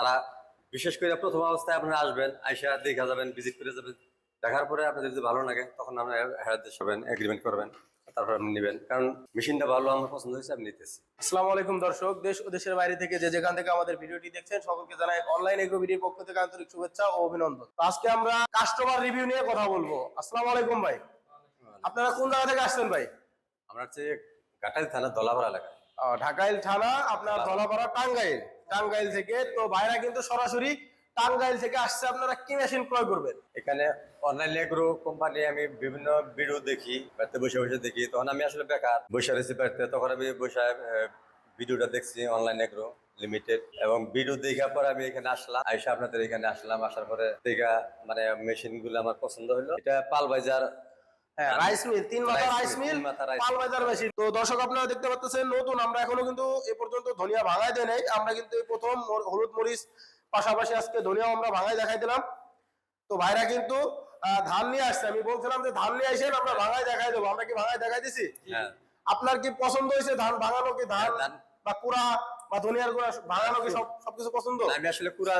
তারা বিশেষ করে প্রথম অবস্থায় আপনারা আসবেন, আইসা দেখা যাবেন, ভিজিট করে যাবেন। দেখার পরে আপনাদের যদি ভালো লাগে তখন আপনারা হেরাতে হবেন, এগ্রিমেন্ট করবেন, তারপর আপনি নেবেন। কারণ মেশিনটা ভালো, আমার পছন্দ হয়েছে, আমি নিতেছি। আসসালামু আলাইকুম দর্শক, দেশ ও দেশের বাইরে থেকে যে যেখান থেকে আমাদের ভিডিওটি দেখছেন সকলকে জানাই অনলাইন এগ্রো ভিডিওর পক্ষ থেকে আন্তরিক শুভেচ্ছা ও অভিনন্দন। তো আজকে আমরা কাস্টমার রিভিউ নিয়ে কথা বলবো। আসসালামু আলাইকুম ভাই, আপনারা কোন জায়গা থেকে আসছেন ভাই? আমরা হচ্ছে ঘাটাইল থানা দলাপাড়া এলাকায়। ঢাকাইল থানা, আপনার ধলাপাড়া, টাঙ্গাইল। টাঙ্গাইল থেকে তো ভাইরা কিন্তু সরাসরি টাঙ্গাইল থেকে আসছে। আপনারা কি মেশিন ক্রয় করবেন? এখানে অনলাইন এগ্রো কোম্পানি আমি বিভিন্ন ভিডিও দেখি, বাড়িতে বসে বসে দেখি। তখন আমি আসলে বেকার বসে রয়েছি বাড়িতে, তখন আমি বসে ভিডিওটা দেখছি অনলাইন এগ্রো লিমিটেড, এবং ভিডিও দেখার পর আমি এখানে আসলাম। আইসা আপনাদের এখানে আসলাম, আসার পরে দেখা মানে মেশিন গুলো আমার পছন্দ হলো। এটা পালবাজার রাইস মিল, তিন মাথা রাইস মিল, তিন মাথা রাইস মিল। পালবাজার মেশিন। তো দর্শক আপনারা দেখতে পাচ্ছেন নতুন, আমরা এখনো কিন্তু এ পর্যন্ত ধনিয়া ভাঙাই দেয় নাই। আমরা কিন্তু এই প্রথম হলুদ মরিচ পাশাপাশি আজকে ধনিয়াও আমরা ভাঙাই দেখাই দিলাম। তো ভাইরা কিন্তু ধান নিয়ে আসছে। আমি বলছিলাম যে ধান নিয়ে আসেন, আমরা ভাঙাই দেখাই দেবো। আমরা কি ভাঙাই দেখাই দিছি? হ্যাঁ। আপনার কি পছন্দ হয়েছে ধান ভাঙানো, কি ধান বা কুড়া বা ধনিয়ার গুঁড়া ভাঙানো, কি সবকিছু পছন্দ? আমি আসলে কুড়া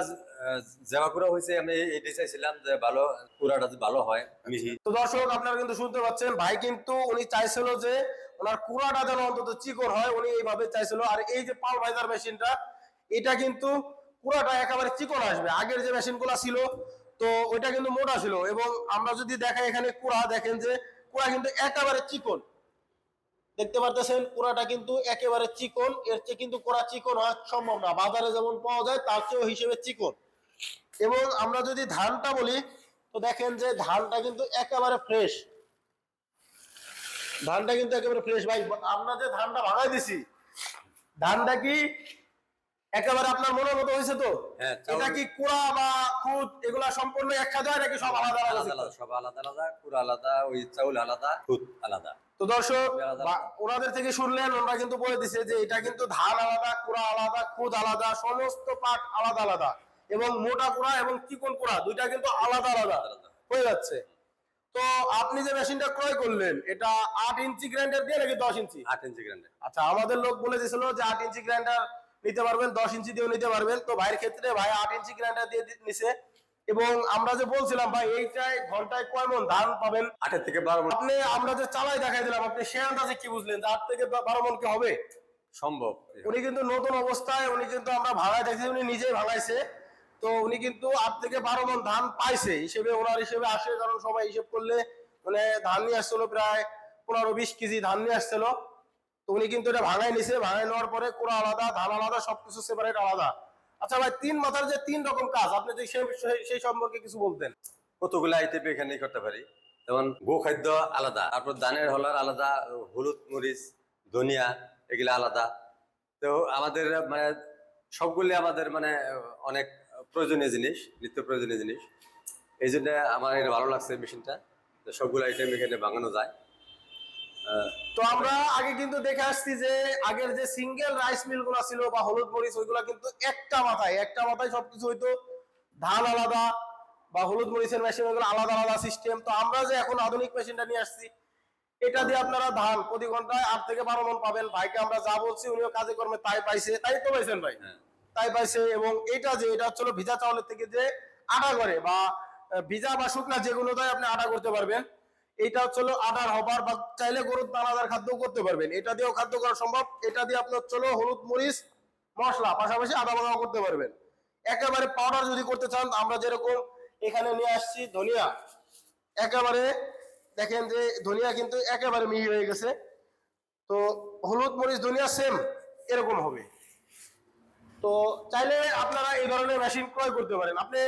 জামা কুড়া হয়েছে, আমি এটাই চাইছিলাম যে ভালো কুড়াটা ভালো হয় মিহি। তো দর্শক আপনারা কিন্তু শুনতে পাচ্ছেন, ভাই কিন্তু উনি চাইছিল যে ওনার কুড়াটা যেন অন্তত চিকন হয়, উনি এইভাবে চাইছিল। আর এই যে পাল ভাইজার মেশিনটা, এটা কিন্তু কুড়াটা একেবারে চিকন আসবে। আগের যে মেশিনগুলো ছিল তো ওইটা কিন্তু মোটা ছিল, এবং আমরা যদি দেখাই এখানে কুড়া, দেখেন যে কুড়া কিন্তু একেবারে চিকন, দেখতে পারতেছেন কুড়াটা কিন্তু একেবারে চিকন। এর চেয়ে কিন্তু কুড়া চিকন হওয়া সম্ভব না, বাজারে যেমন পাওয়া যায় তার চেয়েও হিসেবে চিকন। এবং আমরা যদি ধানটা বলি তো দেখেন যে ধানটা কিন্তু একেবারে ফ্রেশ, ধানটা কিন্তু একেবারে ফ্রেশ। ভাই আমরা যে ধানটা ভাঙাই দিছি, ধানটা কি একেবারে আপনার মনের মতো হয়েছে? তো হ্যাঁ, এটা কি কুড়া বা খুদ এগুলা সম্পূর্ণ এক খাওয়া নাকি সব আলাদা আলাদা আলাদা? আলাদা, সব আলাদা আলাদা, কুড়া আলাদা, ওই চাউল আলাদা, খুদ আলাদা। তো দর্শক আলাদা। ওনাদের থেকে শুনলেন, ওনারা কিন্তু বলে দিছে যে এটা কিন্তু ধান আলাদা, কুড়া আলাদা, খুদ আলাদা, সমস্ত পাট আলাদা আলাদা, এবং মোটা কুড়া এবং চিকন কুড়া দুইটা কিন্তু আলাদা আলাদা হয়ে যাচ্ছে। তো আপনি যে মেশিনটা ক্রয় করলেন, এটা 8 ইঞ্চি গ্রাইন্ডার দিয়ে নাকি 10 ইঞ্চি? 8 ইঞ্চি গ্রাইন্ডার। আচ্ছা, আমাদের লোক বলে দিয়েছিল যে 8 ইঞ্চি গ্রাইন্ডার নিতে পারবেন, 10 ইঞ্চি দিয়েও নিতে পারবেন। তো ভাইয়ের ক্ষেত্রে ভাই 8 ইঞ্চি গ্রাইন্ডার দিয়ে নিছে। এবং আমরা যে বলছিলাম ভাই এইটাই ঘন্টায় কয় মণ ধান পাবেন? 8 থেকে 12 মণ আপনি, আমরা যে চালাই দেখাই দিলাম, আপনি সে আন্দাজে কি বুঝলেন যে 8 থেকে 12 মণ কি হবে? সম্ভব। উনি কিন্তু নতুন অবস্থায়, উনি কিন্তু আমরা ভাড়ায় দেখছি, উনি নিজেই ভাঙাইছে। তো উনি কিন্তু 8 থেকে 12 মণ ধান পাইছে হিসেবে, ওনার হিসেবে আসে। কারণ সবাই হিসেব করলে মানে ধান নিয়ে আসছিল প্রায় 15-20 কেজি ধান নিয়ে আসছিল। তো উনি কিন্তু এটা ভাঙাই নিছে, ভাঙাই নেওয়ার পরে কুড়া আলাদা, ধান আলাদা, সবকিছু সেপারেট আলাদা। আচ্ছা ভাই, তিন মাথার যে 3 রকম কাজ, আপনি যদি সেই সম্পর্কে কিছু বলতেন। কতগুলো আইটেম এখানে করতে পারি। যেমন গো খাদ্য আলাদা, তারপর ধানের হলার আলাদা, হলুদ মরিচ ধনিয়া এগুলা আলাদা। তো আমাদের মানে সবগুলি আমাদের মানে অনেক প্রয়োজনীয় জিনিস, নিত্য প্রয়োজনীয় জিনিস। এই জন্য আমার এটা ভালো লাগছে মেশিনটা, সবগুলো আইটেম এখানে বানানো যায়। তো আমরা আগে কিন্তু দেখে আসছি যে আগের যে সিঙ্গেল রাইস মিল গুলা ছিল বা হলুদ মরিচ, ওইগুলা কিন্তু একটা মাথায় সবকিছু হইতো। ধান আলাদা বা হলুদ মরিচের মেশিন, ওইগুলো আলাদা আলাদা সিস্টেম। তো আমরা যে এখন আধুনিক মেশিনটা নিয়ে আসছি, এটা দিয়ে আপনারা ধান প্রতি ঘন্টায় 8 থেকে 12 মণ পাবেন। ভাইকে আমরা যা বলছি উনিও কাজে কর্মে তাই পাইছে, তাই তো পাইছেন ভাই? তাই পাইছে। এবং এটা যে এটা হচ্ছিল ভিজা চাউলের থেকে যে আটা করে, বা ভিজা বা শুকনা যে কোনোটাই আপনি আটা করতে পারবেন। এটা হচ্ছিল আটার হবার, বা চাইলে গরুর দানাদার খাদ্য করতে পারবেন, এটা দিয়েও খাদ্য করা সম্ভব। এটা দিয়ে আপনি হচ্ছিল হলুদ মরিচ মশলা পাশাপাশি আদা বাদাম করতে পারবেন। একেবারে পাউডার যদি করতে চান, আমরা যেরকম এখানে নিয়ে আসছি ধনিয়া, একেবারে দেখেন যে ধনিয়া কিন্তু একেবারে মিহি হয়ে গেছে। তো হলুদ মরিচ ধনিয়া সেম এরকম হবে। তো চাইলে আপনারা এই ধরনের মেশিন ক্রয় করতে পারেন। আপনি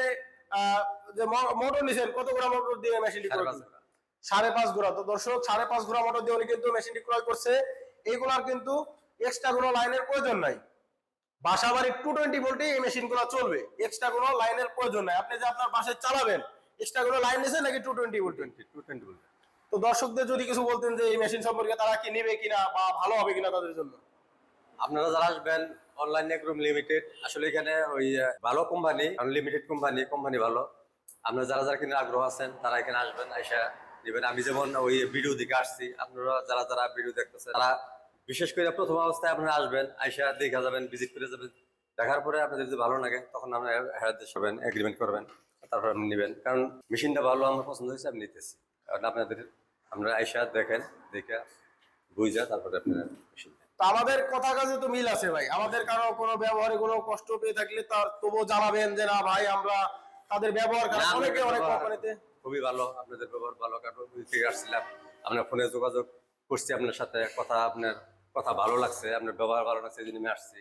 যে মোটর নিছেন, কত গ্রাম মোটর দিয়ে মেশিনটি ক্রয় করছেন? 5.5 গোড়া। তো দর্শক 5.5 গোড়া মোটর দিয়ে উনি কিন্তু মেশিনটি ক্রয় করছে। এইগুলার কিন্তু এক্সট্রা কোনো লাইনের প্রয়োজন নাই। বাসাবাড়ি 220 ভোল্টে এই মেশিনগুলো চলবে, এক্সট্রা কোনো লাইনের প্রয়োজন নাই। আপনি যে আপনার বাসায় চালাবেন, এক্সট্রা কোনো লাইন নিছেন নাকি 220 ভোল্ট? 220 বলতে। তো দর্শকদের যদি কিছু বলতেন যে এই মেশিন সম্পর্কে, তারা কি নেবে কিনা বা ভালো হবে কিনা তাদের জন্য? আপনারা যারা আসবেন অনলাইন এগ্রো লিমিটেড, আসলে এখানে ওই ভালো কোম্পানি, লিমিটেড কোম্পানি ভালো। আপনারা যারা যারা কিনে আগ্রহ আছেন তারা এখানে আসবেন, আইসা নেবেন। আমি যেমন ওই ভিডিও দেখে আসছি, আপনারা যারা যারা ভিডিও দেখতেছেন তারা বিশেষ করে প্রথম অবস্থায় আপনারা আসবেন, আইসা দেখা যাবেন, ভিজিট করে যাবেন, দেখার পরে আপনাদের যদি ভালো লাগে তখন আমরা হেরাতে হবেন, এগ্রিমেন্ট করবেন, তারপর আপনি নেবেন। কারণ মেশিনটা ভালো আমার পছন্দ হয়েছে, আমি নিতেছি। কারণ আপনাদের আমরা আইসা দেখেন, দেখে বুঝা তারপরে আপনারা মেশিন নেন। তো আমাদের কথা কাজে তো মিল আছে ভাই, আমাদের কারো কোনো ব্যবহারে কোনো কষ্ট পেয়ে থাকলে তার তবুও জানাবেন যে না ভাই আমরা তাদের ব্যবহার না, খারাপ। আপনাদের অনেকে অনেক ব্যবহার কোম্পানিতে খুবই ভালো, আপনাদের ব্যবহার ভালো। কারণ ওই থেকে আসছিলাম, আমরা ফোনে যোগাযোগ করছি আপনার সাথে, আপনার কথা ভালো লাগছে, আপনার ব্যবহার ভালো লাগছে, এই জন্য আমি আসছি।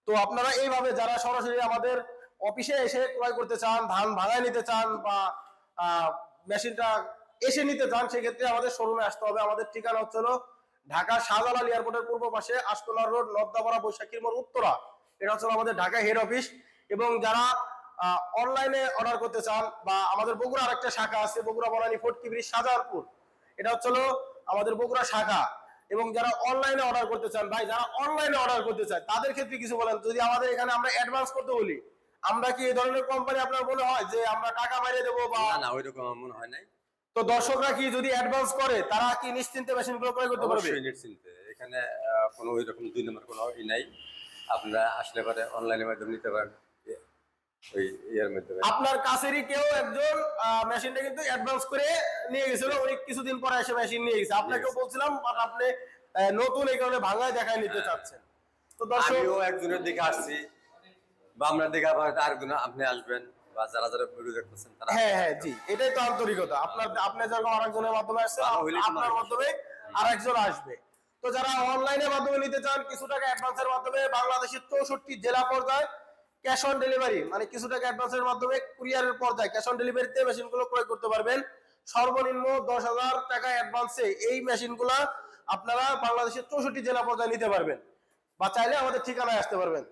তো আপনারা এইভাবে যারা সরাসরি আমাদের অফিসে এসে ক্রয় করতে চান, ধান ভাড়ায় নিতে চান বা মেশিনটা এসে নিতে চান, সেক্ষেত্রে আমাদের শোরুমে আসতে হবে। আমাদের ঠিকানা হচ্ছে হলো ঢাকা শাহজালাল এয়ারপোর্টের পূর্ব পাশে আশকোনা রোড, নবদাপাড়া, বৈশাখীর মোড়, উত্তরা। এটা হচ্ছে আমাদের ঢাকা হেড অফিস। এবং যারা অনলাইনে অর্ডার করতে চান বা আমাদের বগুড়া আরেকটা শাখা আছে, বগুড়া বনানী ফোর্ট ব্রিজ, শাহজাহানপুর, এটা হচ্ছে হলো আমাদের বগুড়া শাখা। এবং যারা অনলাইনে অর্ডার করতে চান ভাই, যারা অনলাইনে অর্ডার করতে চায় তাদের ক্ষেত্রে কিছু বলেন। যদি আমাদের এখানে আমরা অ্যাডভান্স করতে বলি, আমরা কি এই ধরনের কোম্পানি আপনার মনে হয় যে আমরা টাকা মারিয়ে দেবো বা? না না, ওইরকম আমার মনে হয় নাই। তো দর্শকরা কি যদি অ্যাডভান্স করে তারা কি নিশ্চিন্তে মেশিনগুলো ক্রয় করতে পারবে? অবশ্যই নিশ্চিন্তে, এখানে কোনো ওইরকম 2 নম্বর কোনো নাই। আপনারা আসলে পরে অনলাইনের মাধ্যমে নিতে পারেন, ওই ইয়ার মাধ্যমে। আপনার কাছেরই কেউ একজন মেশিনটা কিন্তু অ্যাডভান্স করে নিয়ে গেছিল, উনি কিছুদিন পরে এসে মেশিন নিয়ে গেছে। আপনাকেও বলছিলাম বাট আপনি নতুন এই কারণে ভাঙায় দেখায় নিতে চাচ্ছেন। তো দর্শক, আমিও একজনের দিকে আসছি, বা আপনার দিকে আবার আরেকজন আপনি আসবেন, বা যারা যারা ভিডিও দেখতেছেন তারা। হ্যাঁ হ্যাঁ জি, এটাই তো আন্তরিকতা। আপনি যেরকম আরেকজনের মাধ্যমে আসছেন, ভালো হইলেই তো আপনার মানুষ মাধ্যমে আরেকজন আসবে। তো যারা অনলাইনের মাধ্যমে নিতে চান, কিছু টাকা অ্যাডভান্সের মাধ্যমে বাংলাদেশের 64 জেলা পর্যায়ে ক্যাশ অন ডেলিভারি, মানে কিছু টাকা অ্যাডভান্সের মাধ্যমে কুরিয়ারের পর্যায়ে ক্যাশ অন ডেলিভারিতে মেশিনগুলো ক্রয় করতে পারবেন। সর্বনিম্ন 10,000 টাকা অ্যাডভান্সে এই মেশিনগুলো আপনারা বাংলাদেশের 64 জেলা পর্যায়ে নিতে পারবেন, বা চাইলে আমাদের ঠিকানায় আসতে পারবেন।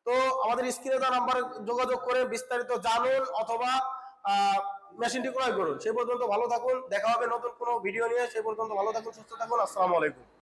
তো আমাদের স্ক্রিনে দেওয়া নাম্বারে যোগাযোগ করে বিস্তারিত জানুন অথবা মেশিনটি ক্রয় করুন। সেই পর্যন্ত ভালো থাকুন, দেখা হবে নতুন কোনো ভিডিও নিয়ে। সেই পর্যন্ত ভালো থাকুন, সুস্থ থাকুন। আসসালামু আলাইকুম।